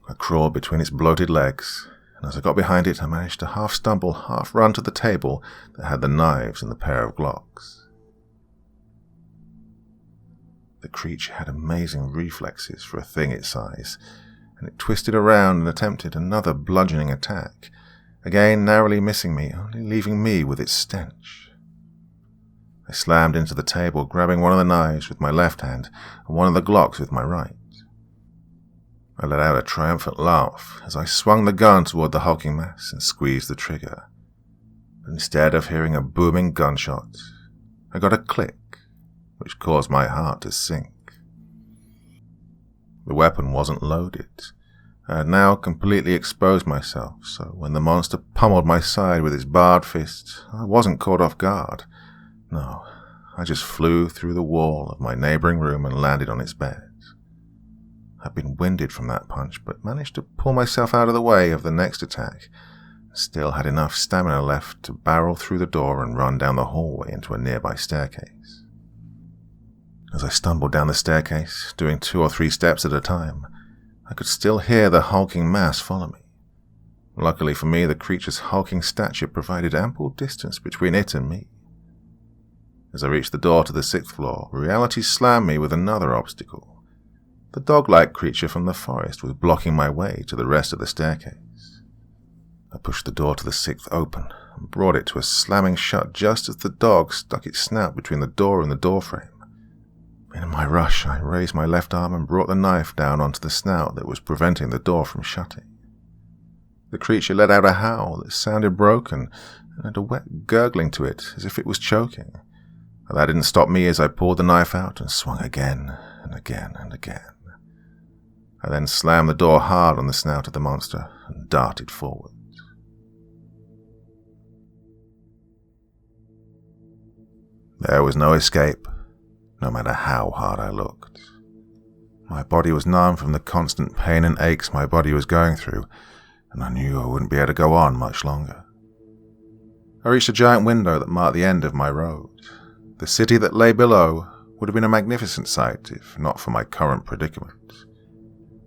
I crawled between its bloated legs, and as I got behind it, I managed to half stumble, half run to the table that had the knives and the pair of Glocks. The creature had amazing reflexes for a thing its size, and it twisted around and attempted another bludgeoning attack, again narrowly missing me, only leaving me with its stench. I slammed into the table, grabbing one of the knives with my left hand and one of the Glocks with my right. I let out a triumphant laugh as I swung the gun toward the hulking mass and squeezed the trigger. But instead of hearing a booming gunshot, I got a click, which caused my heart to sink. The weapon wasn't loaded. I had now completely exposed myself, so when the monster pummeled my side with its barred fist, I wasn't caught off guard. No, I just flew through the wall of my neighboring room and landed on its bed. I'd been winded from that punch, but managed to pull myself out of the way of the next attack. Still had enough stamina left to barrel through the door and run down the hallway into a nearby staircase. As I stumbled down the staircase, doing 2 or 3 steps at a time, I could still hear the hulking mass follow me. Luckily for me, the creature's hulking stature provided ample distance between it and me. As I reached the door to the 6th floor, reality slammed me with another obstacle. The dog-like creature from the forest was blocking my way to the rest of the staircase. I pushed the door to the 6th open and brought it to a slamming shut just as the dog stuck its snout between the door and the doorframe. In my rush, I raised my left arm and brought the knife down onto the snout that was preventing the door from shutting. The creature let out a howl that sounded broken and had a wet gurgling to it as if it was choking. But that didn't stop me as I pulled the knife out and swung again and again and again. I then slammed the door hard on the snout of the monster and darted forward. There was no escape, no matter how hard I looked. My body was numb from the constant pain and aches my body was going through, and I knew I wouldn't be able to go on much longer. I reached a giant window that marked the end of my road. The city that lay below would have been a magnificent sight if not for my current predicament.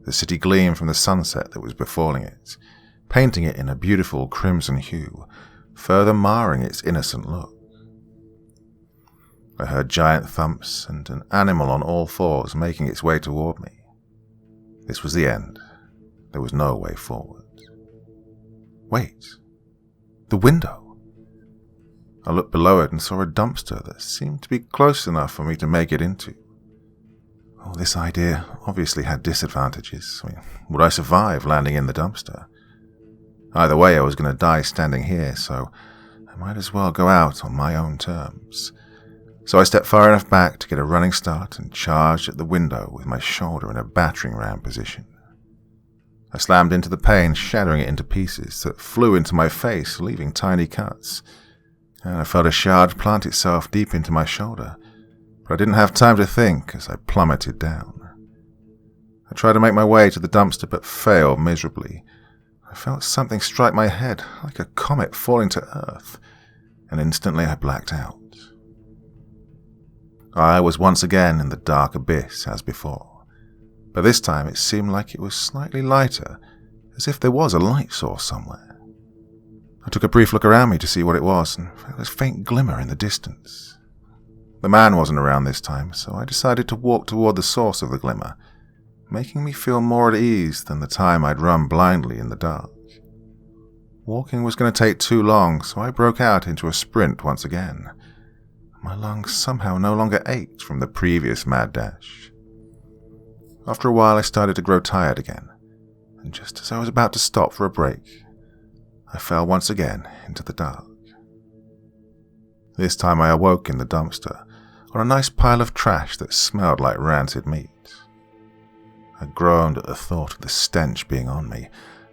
The city gleamed from the sunset that was befalling it, painting it in a beautiful crimson hue, further marring its innocent look. I heard giant thumps and an animal on all fours making its way toward me. This was the end. There was no way forward. Wait. The window. I looked below it and saw a dumpster that seemed to be close enough for me to make it into. Oh, this idea obviously had disadvantages. Would I survive landing in the dumpster? Either way, I was going to die standing here, so I might as well go out on my own terms. So I stepped far enough back to get a running start and charged at the window with my shoulder in a battering ram position. I slammed into the pane, shattering it into pieces that flew into my face, leaving tiny cuts. And I felt a shard plant itself deep into my shoulder. But I didn't have time to think as I plummeted down. I tried to make my way to the dumpster but failed miserably. I felt something strike my head like a comet falling to earth, and instantly I blacked out. I was once again in the dark abyss as before, but this time it seemed like it was slightly lighter, as if there was a light source somewhere. I took a brief look around me to see what it was and found a faint glimmer in the distance. The man wasn't around this time, so I decided to walk toward the source of the glimmer, making me feel more at ease than the time I'd run blindly in the dark. Walking was going to take too long, so I broke out into a sprint once again. My lungs somehow no longer ached from the previous mad dash. After a while I started to grow tired again, and just as I was about to stop for a break, I fell once again into the dark. This time I awoke in the dumpster, on a nice pile of trash that smelled like rancid meat. I groaned at the thought of the stench being on me,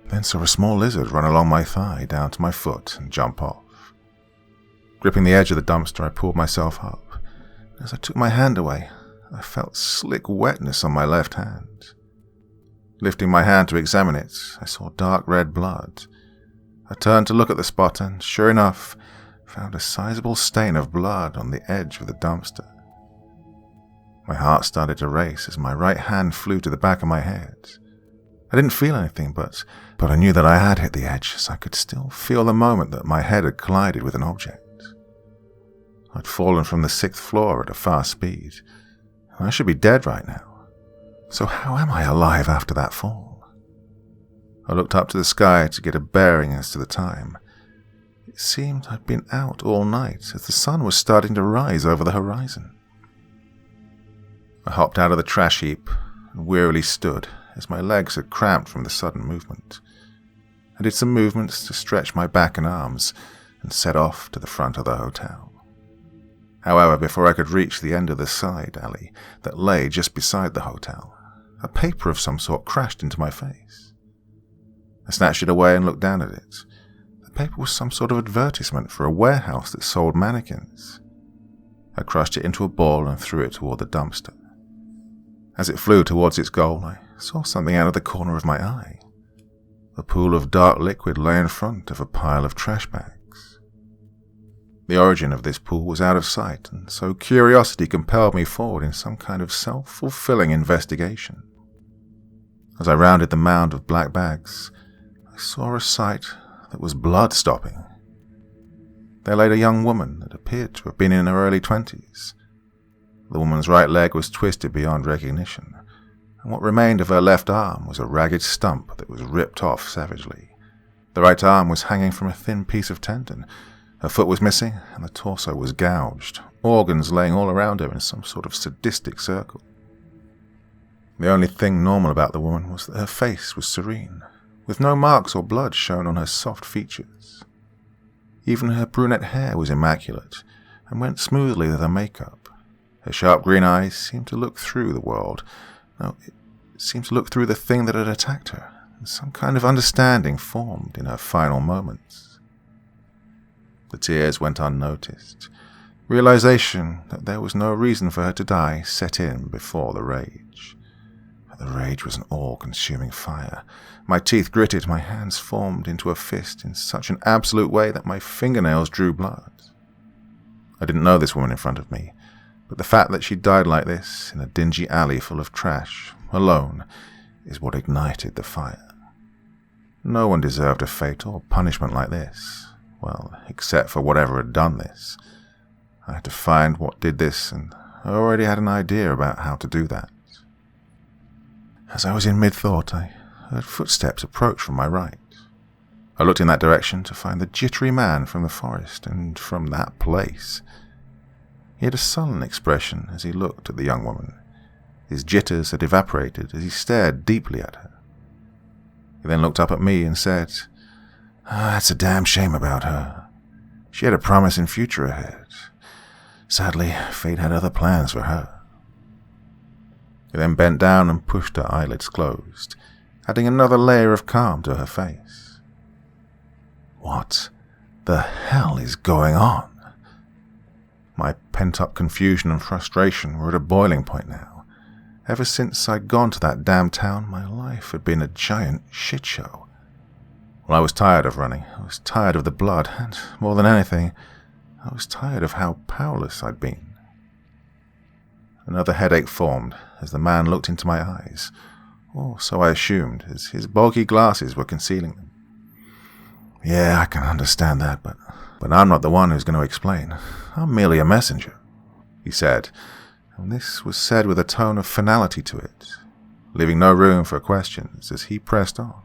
then saw a small lizard run along my thigh down to my foot and jump off. Gripping the edge of the dumpster, I pulled myself up. As I took my hand away, I felt slick wetness on my left hand. Lifting my hand to examine it, I saw dark red blood. I turned to look at the spot and, sure enough, found a sizable stain of blood on the edge of the dumpster. My heart started to race as my right hand flew to the back of my head. I didn't feel anything, but I knew that I had hit the edge, as I could still feel the moment that my head had collided with an object. I'd fallen from the 6th floor at a fast speed, and I should be dead right now. So how am I alive after that fall? I looked up to the sky to get a bearing as to the time. It seemed I'd been out all night, as the sun was starting to rise over the horizon. I hopped out of the trash heap and wearily stood, as my legs had cramped from the sudden movement. I did some movements to stretch my back and arms, and set off to the front of the hotel. However, before I could reach the end of the side alley that lay just beside the hotel, a paper of some sort crashed into my face. I snatched it away and looked down at it. The paper was some sort of advertisement for a warehouse that sold mannequins. I crushed it into a ball and threw it toward the dumpster. As it flew towards its goal, I saw something out of the corner of my eye. A pool of dark liquid lay in front of a pile of trash bags. The origin of this pool was out of sight, and so curiosity compelled me forward in some kind of self-fulfilling investigation. As I rounded the mound of black bags, I saw a sight that was blood-stopping. There laid a young woman that appeared to have been in her early 20s. The woman's right leg was twisted beyond recognition, and what remained of her left arm was a ragged stump that was ripped off savagely. The right arm was hanging from a thin piece of tendon. Her foot was missing, and the torso was gouged, organs laying all around her in some sort of sadistic circle. The only thing normal about the woman was that her face was serene, with no marks or blood shown on her soft features. Even her brunette hair was immaculate, and went smoothly with her makeup. Her sharp green eyes seemed to look through the world. No, it seemed to look through the thing that had attacked her, and some kind of understanding formed in her final moments. The tears went unnoticed. Realization that there was no reason for her to die set in before the rage. But the rage was an all-consuming fire. My teeth gritted, my hands formed into a fist in such an absolute way that my fingernails drew blood. I didn't know this woman in front of me, but the fact that she died like this, in a dingy alley full of trash, alone, is what ignited the fire. No one deserved a fate or punishment like this. Well, except for whatever had done this. I had to find what did this, and I already had an idea about how to do that. As I was in mid-thought, I heard footsteps approach from my right. I looked in that direction to find the jittery man from the forest, and from that place. He had a sullen expression as he looked at the young woman. His jitters had evaporated as he stared deeply at her. He then looked up at me and said, "That's a damn shame about her. She had a promising future ahead. Sadly, fate had other plans for her." He then bent down and pushed her eyelids closed, adding another layer of calm to her face. What the hell is going on? My pent-up confusion and frustration were at a boiling point now. Ever since I'd gone to that damn town, my life had been a giant shit show. Well, I was tired of running. I was tired of the blood, and more than anything, I was tired of how powerless I'd been. Another headache formed as the man looked into my eyes, or so I assumed, as his bulky glasses were concealing them. "Yeah, I can understand that, but I'm not the one who's going to explain. I'm merely a messenger," he said, and this was said with a tone of finality to it, leaving no room for questions as he pressed on.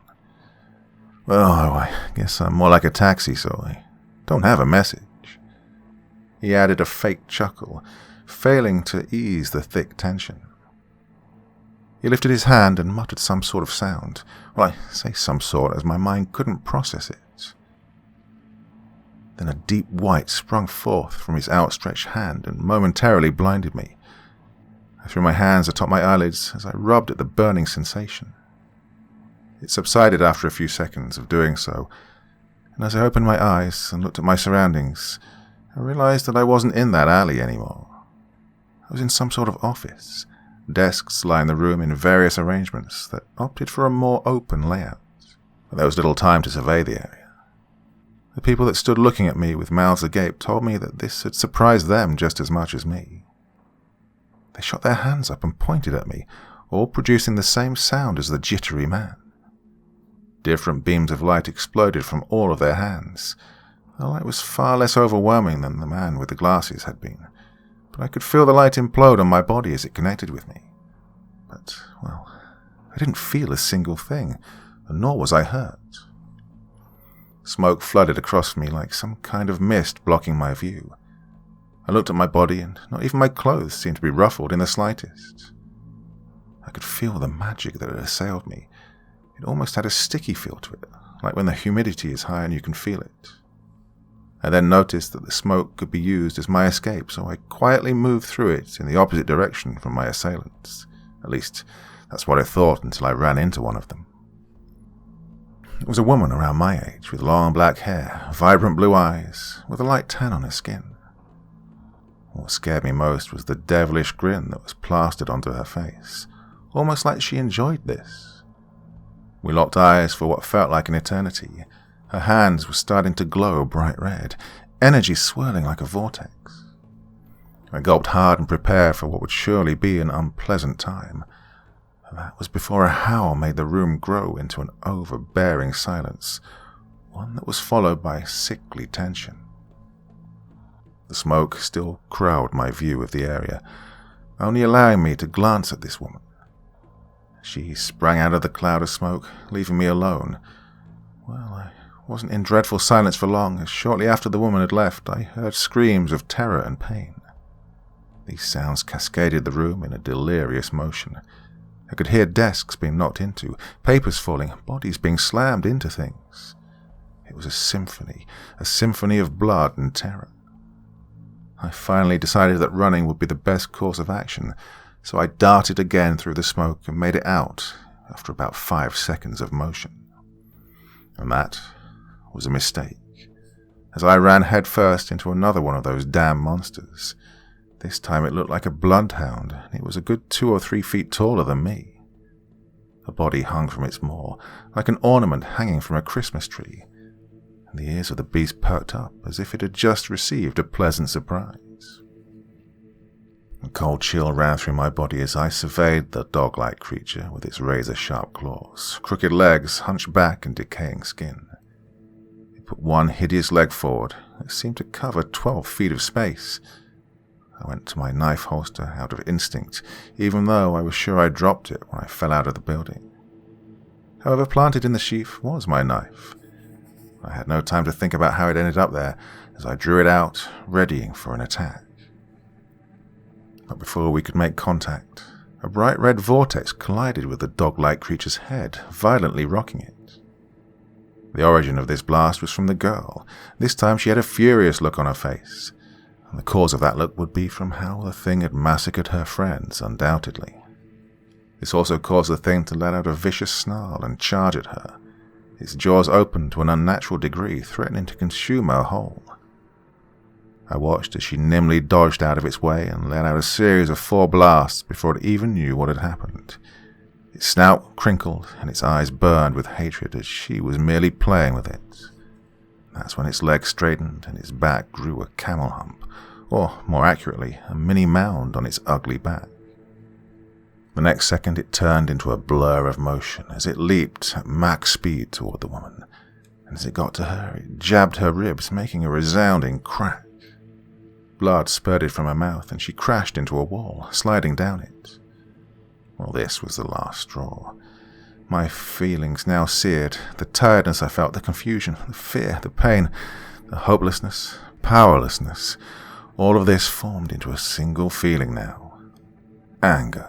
"Well, I guess I'm more like a taxi, so I don't have a message." He added a fake chuckle, failing to ease the thick tension. He lifted his hand and muttered some sort of sound. Well, I say some sort as my mind couldn't process it. Then a deep white sprung forth from his outstretched hand and momentarily blinded me. I threw my hands atop my eyelids as I rubbed at the burning sensation. It subsided after a few seconds of doing so, and as I opened my eyes and looked at my surroundings, I realized that I wasn't in that alley anymore. I was in some sort of office. Desks lined the room in various arrangements that opted for a more open layout, but there was little time to survey the area. The people that stood looking at me with mouths agape told me that this had surprised them just as much as me. They shot their hands up and pointed at me, all producing the same sound as the jittery man. Different beams of light exploded from all of their hands. The light was far less overwhelming than the man with the glasses had been, but I could feel the light implode on my body as it connected with me. But, well, I didn't feel a single thing, nor was I hurt. Smoke flooded across me like some kind of mist blocking my view. I looked at my body, and not even my clothes seemed to be ruffled in the slightest. I could feel the magic that had assailed me. It almost had a sticky feel to it, like when the humidity is high and you can feel it. I then noticed that the smoke could be used as my escape, so I quietly moved through it in the opposite direction from my assailants. At least, that's what I thought until I ran into one of them. It was a woman around my age, with long black hair, vibrant blue eyes, with a light tan on her skin. What scared me most was the devilish grin that was plastered onto her face, almost like she enjoyed this. We locked eyes for what felt like an eternity. Her hands were starting to glow bright red, energy swirling like a vortex. I gulped hard and prepared for what would surely be an unpleasant time. That was before a howl made the room grow into an overbearing silence, one that was followed by sickly tension. The smoke still crowded my view of the area, only allowing me to glance at this woman. She sprang out of the cloud of smoke, leaving me alone. Well, I wasn't in dreadful silence for long, as shortly after the woman had left, I heard screams of terror and pain. These sounds cascaded the room in a delirious motion. I could hear desks being knocked into, papers falling, bodies being slammed into things. It was a symphony of blood and terror. I finally decided that running would be the best course of action, so I darted again through the smoke and made it out after about 5 seconds of motion. And that was a mistake, as I ran headfirst into another one of those damn monsters. This time it looked like a bloodhound, and it was a good 2 or 3 feet taller than me. The body hung from its maw, like an ornament hanging from a Christmas tree, and the ears of the beast perked up as if it had just received a pleasant surprise. A cold chill ran through my body as I surveyed the dog-like creature with its razor-sharp claws, crooked legs, hunched back, and decaying skin. It put one hideous leg forward that seemed to cover 12 feet of space. I went to my knife holster out of instinct, even though I was sure I dropped it when I fell out of the building. However, planted in the sheath was my knife. I had no time to think about how it ended up there, as I drew it out, readying for an attack. But before we could make contact, a bright red vortex collided with the dog-like creature's head, violently rocking it. The origin of this blast was from the girl. This time she had a furious look on her face, and the cause of that look would be from how the thing had massacred her friends, undoubtedly. This also caused the thing to let out a vicious snarl and charge at her, its jaws opened to an unnatural degree, threatening to consume her whole. I watched as she nimbly dodged out of its way and let out a series of 4 blasts before it even knew what had happened. Its snout crinkled and its eyes burned with hatred as she was merely playing with it. That's when its legs straightened and its back grew a camel hump, or, more accurately, a mini mound on its ugly back. The next second it turned into a blur of motion as it leaped at max speed toward the woman, and as it got to her, it jabbed her ribs, making a resounding crack. Blood spurted from her mouth, and she crashed into a wall, sliding down it. Well, this was the last straw. My feelings now seared, the tiredness I felt, the confusion, the fear, the pain, the hopelessness, powerlessness, all of this formed into a single feeling now. Anger.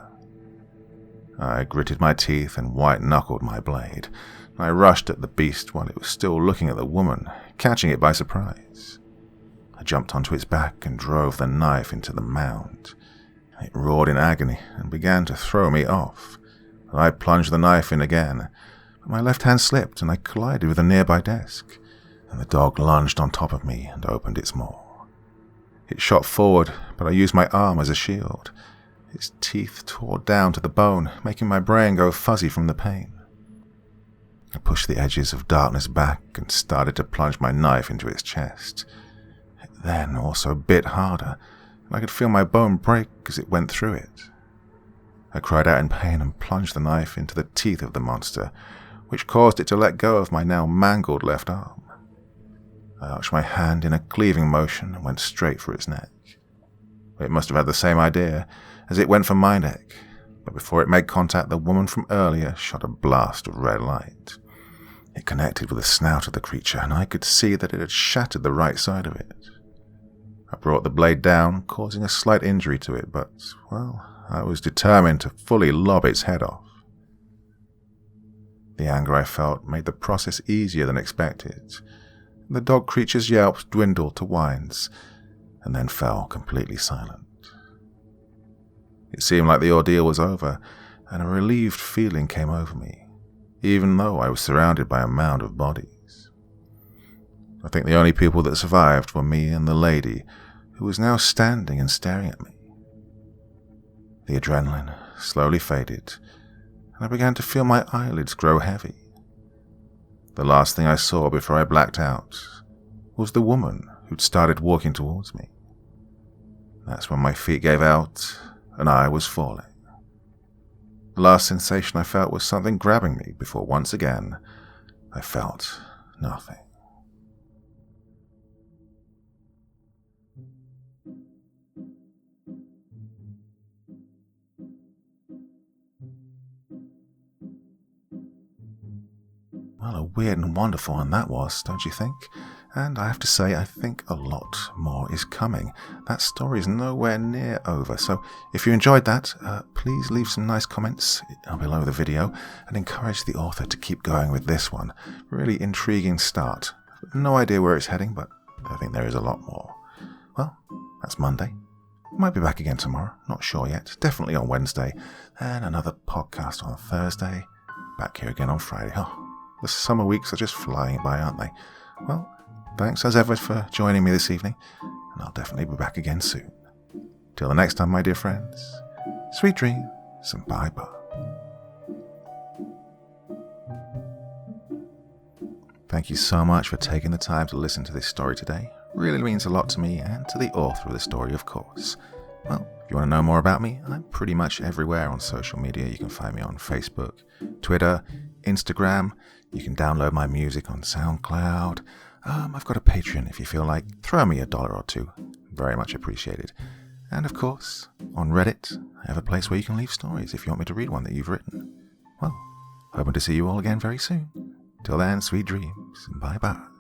I gritted my teeth and white-knuckled my blade. I rushed at the beast while it was still looking at the woman, catching it by surprise. I jumped onto its back and drove the knife into the mound. It roared in agony and began to throw me off. I plunged the knife in again, but my left hand slipped and I collided with a nearby desk, and the dog lunged on top of me and opened its maw. It shot forward, but I used my arm as a shield. Its teeth tore down to the bone, making my brain go fuzzy from the pain. I pushed the edges of darkness back and started to plunge my knife into its chest. It then also bit harder, and I could feel my bone break as it went through it. I cried out in pain and plunged the knife into the teeth of the monster, which caused it to let go of my now mangled left arm. I arched my hand in a cleaving motion and went straight for its neck. It must have had the same idea, as it went for my neck, but before it made contact, the woman from earlier shot a blast of red light. It connected with the snout of the creature, and I could see that it had shattered the right side of it. I brought the blade down, causing a slight injury to it, but, well, I was determined to fully lob its head off. The anger I felt made the process easier than expected. The dog creature's yelps dwindled to whines, and then fell completely silent. It seemed like the ordeal was over, and a relieved feeling came over me, even though I was surrounded by a mound of bodies. I think the only people that survived were me and the lady, who was now standing and staring at me. The adrenaline slowly faded, and I began to feel my eyelids grow heavy. The last thing I saw before I blacked out was the woman who'd started walking towards me. That's when my feet gave out and I was falling. The last sensation I felt was something grabbing me before once again I felt nothing. Well, a weird and wonderful one that was, don't you think? And I have to say, I think a lot more is coming. That story is nowhere near over, so if you enjoyed that, please leave some nice comments below the video and encourage the author to keep going with this one. Really intriguing start. No idea where it's heading, but I think there is a lot more. Well, that's Monday. Might be back again tomorrow, not sure yet. Definitely on Wednesday, and another podcast on Thursday. Back here again on Friday. Oh, the summer weeks are just flying by, aren't they? Well, thanks as ever for joining me this evening, and I'll definitely be back again soon. Till the next time, my dear friends, sweet dreams and bye-bye. Thank you so much for taking the time to listen to this story today. Really means a lot to me and to the author of the story, of course. Well, if you want to know more about me, I'm pretty much everywhere on social media. You can find me on Facebook, Twitter, Instagram. You can download my music on SoundCloud. I've got a Patreon if you feel like. Throw me $1 or $2. Very much appreciated. And of course, on Reddit, I have a place where you can leave stories if you want me to read one that you've written. Well, hoping to see you all again very soon. Till then, sweet dreams and bye-bye.